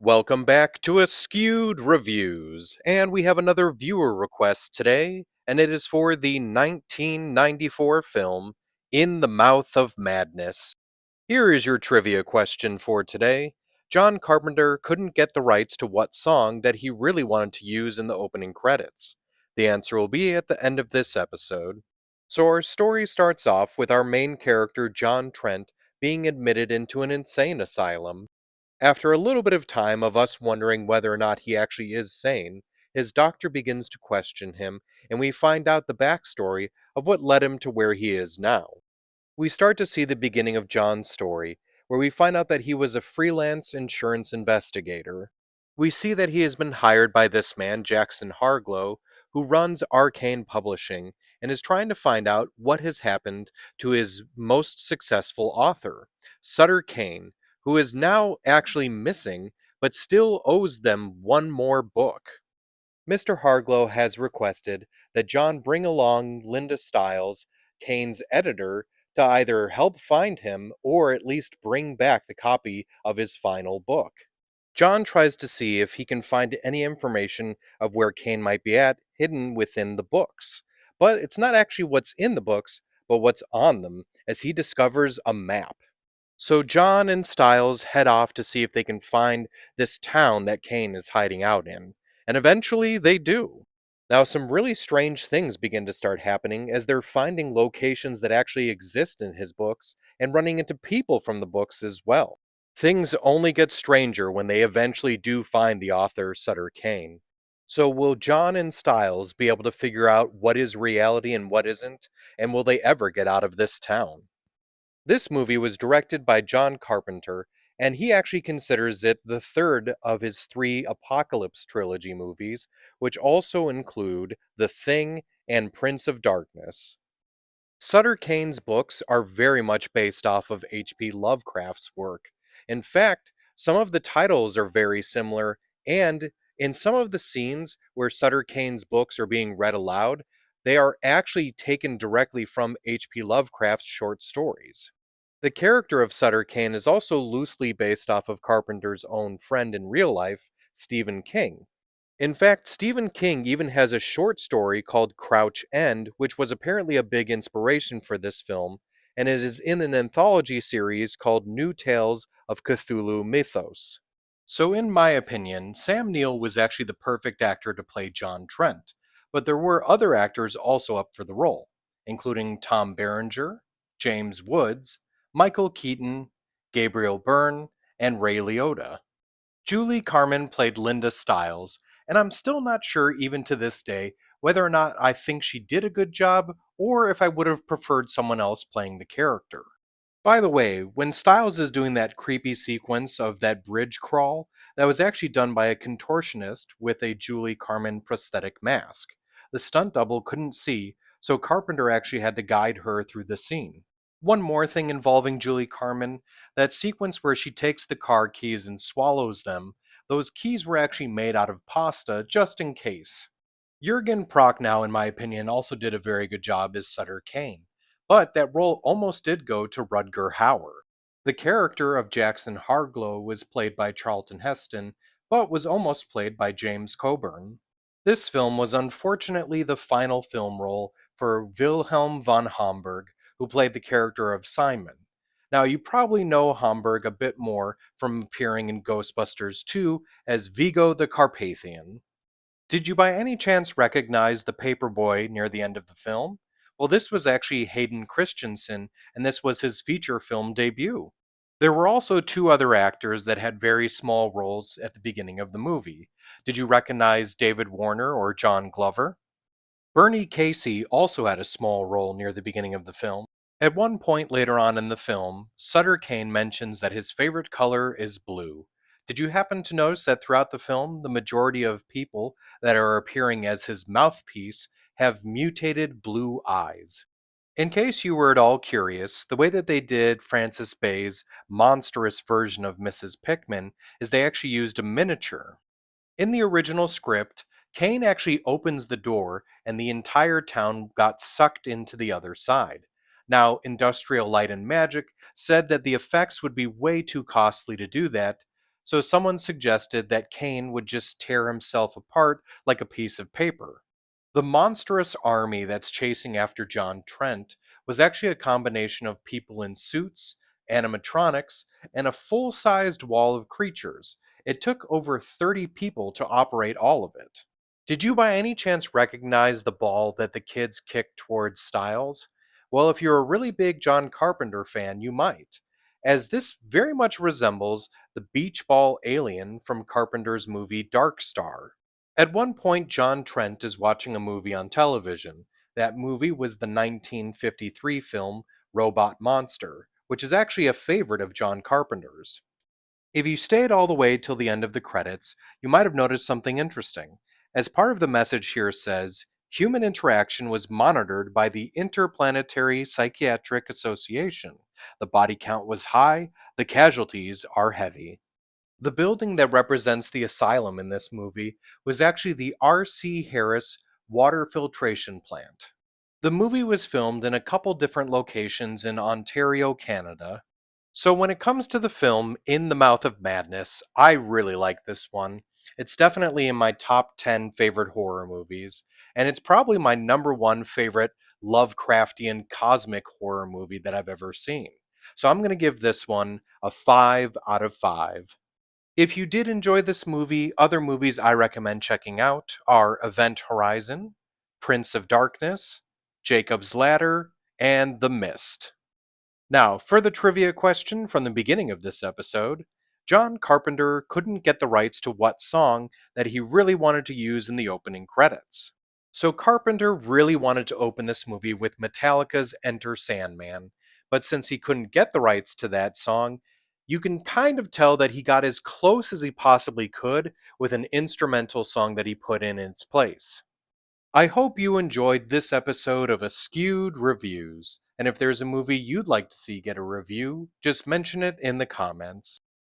Welcome back to Askewed Reviews, and we have another viewer request today, and it is for the 1994 film In the Mouth of Madness. Here is your trivia question for today. John Carpenter couldn't get the rights to what song that he really wanted to use in the opening credits. The answer will be at the end of this episode. So our story starts off with our main character John Trent being admitted into an insane asylum. After a little bit of time of us wondering whether or not he actually is sane, his doctor begins to question him, and we find out the backstory of what led him to where he is now. We start to see the beginning of John's story, where we find out that he was a freelance insurance investigator. We see that he has been hired by this man, Jackson Harglow, who runs Arcane Publishing, and is trying to find out what has happened to his most successful author, Sutter Kane, who is now actually missing, but still owes them one more book. Mr. Harglow has requested that John bring along Linda Stiles, Kane's editor, to either help find him or at least bring back the copy of his final book. John tries to see if he can find any information of where Kane might be at hidden within the books. But it's not actually what's in the books, but what's on them, as he discovers a map. So John and Stiles head off to see if they can find this town that Kane is hiding out in. And eventually they do. Now, some really strange things begin to start happening as they're finding locations that actually exist in his books and running into people from the books as well. Things only get stranger when they eventually do find the author, Sutter Kane. So, will John and Stiles be able to figure out what is reality and what isn't? And will they ever get out of this town? This movie was directed by John Carpenter, and he actually considers it the third of his three Apocalypse trilogy movies, which also include The Thing and Prince of Darkness. Sutter Kane's books are very much based off of H.P. Lovecraft's work. In fact, some of the titles are very similar, and in some of the scenes where Sutter Kane's books are being read aloud, they are actually taken directly from H.P. Lovecraft's short stories. The character of Sutter Kane is also loosely based off of Carpenter's own friend in real life, Stephen King. In fact, Stephen King even has a short story called Crouch End, which was apparently a big inspiration for this film, and it is in an anthology series called New Tales of Cthulhu Mythos. So, in my opinion, Sam Neill was actually the perfect actor to play John Trent, but there were other actors also up for the role, including Tom Berenger, James Woods, Michael Keaton, Gabriel Byrne, and Ray Liotta. Julie Carmen played Linda Stiles, and I'm still not sure, even to this day, whether or not I think she did a good job or if I would have preferred someone else playing the character. By the way, when Stiles is doing that creepy sequence of that bridge crawl, that was actually done by a contortionist with a Julie Carmen prosthetic mask. The stunt double couldn't see, so Carpenter actually had to guide her through the scene. One more thing involving Julie Carmen, that sequence where she takes the car keys and swallows them, those keys were actually made out of pasta just in case. Jurgen Prochnow, in my opinion, also did a very good job as Sutter Kane, but that role almost did go to Rutger Hauer. The character of Jackson Harglow was played by Charlton Heston, but was almost played by James Coburn. This film was unfortunately the final film role for Wilhelm von Homburg, who played the character of Simon. Now, you probably know Homburg a bit more from appearing in Ghostbusters 2 as Vigo the Carpathian. Did you by any chance recognize the paperboy near the end of the film? Well, this was actually Hayden Christensen, and this was his feature film debut. There were also two other actors that had very small roles at the beginning of the movie. Did you recognize David Warner or John Glover? Bernie Casey also had a small role near the beginning of the film. At one point later on in the film, Sutter Kane mentions that his favorite color is blue. Did you happen to notice that throughout the film, the majority of people that are appearing as his mouthpiece have mutated blue eyes? In case you were at all curious, the way that they did Frances Bay's monstrous version of Mrs. Pickman is they actually used a miniature. In the original script, Kane actually opens the door and the entire town got sucked into the other side. Now, Industrial Light and Magic said that the effects would be way too costly to do that, So someone suggested that Kane would just tear himself apart like a piece of paper. The monstrous army that's chasing after John Trent was actually a combination of people in suits, animatronics, and a full sized wall of creatures. It took over 30 people to operate all of it. Did you by any chance recognize the ball that the kids kicked towards Styles? Well, if you're a really big John Carpenter fan, you might, as this very much resembles the beach ball alien from Carpenter's movie Dark Star. At one point, John Trent is watching a movie on television. That movie was the 1953 film Robot Monster, which is actually a favorite of John Carpenter's. If you stayed all the way till the end of the credits, you might have noticed something interesting. As part of the message here says, human interaction was monitored by the Interplanetary Psychiatric Association. The body count was high, the casualties are heavy. The building that represents the asylum in this movie was actually the R.C. Harris Water Filtration Plant. The movie was filmed in a couple different locations in Ontario, Canada. So when it comes to the film In the Mouth of Madness, I really like this one. It's definitely in my top 10 favorite horror movies, and it's probably my number one favorite Lovecraftian cosmic horror movie that I've ever seen. So I'm going to give this one a 5 out of 5. If you did enjoy this movie, other movies I recommend checking out are Event Horizon, Prince of Darkness, Jacob's Ladder, and The Mist. Now, for the trivia question from the beginning of this episode, John Carpenter couldn't get the rights to what song that he really wanted to use in the opening credits. So Carpenter really wanted to open this movie with Metallica's Enter Sandman, but since he couldn't get the rights to that song, you can kind of tell that he got as close as he possibly could with an instrumental song that he put in its place. I hope you enjoyed this episode of Askewed Reviews, and if there's a movie you'd like to see get a review, just mention it in the comments.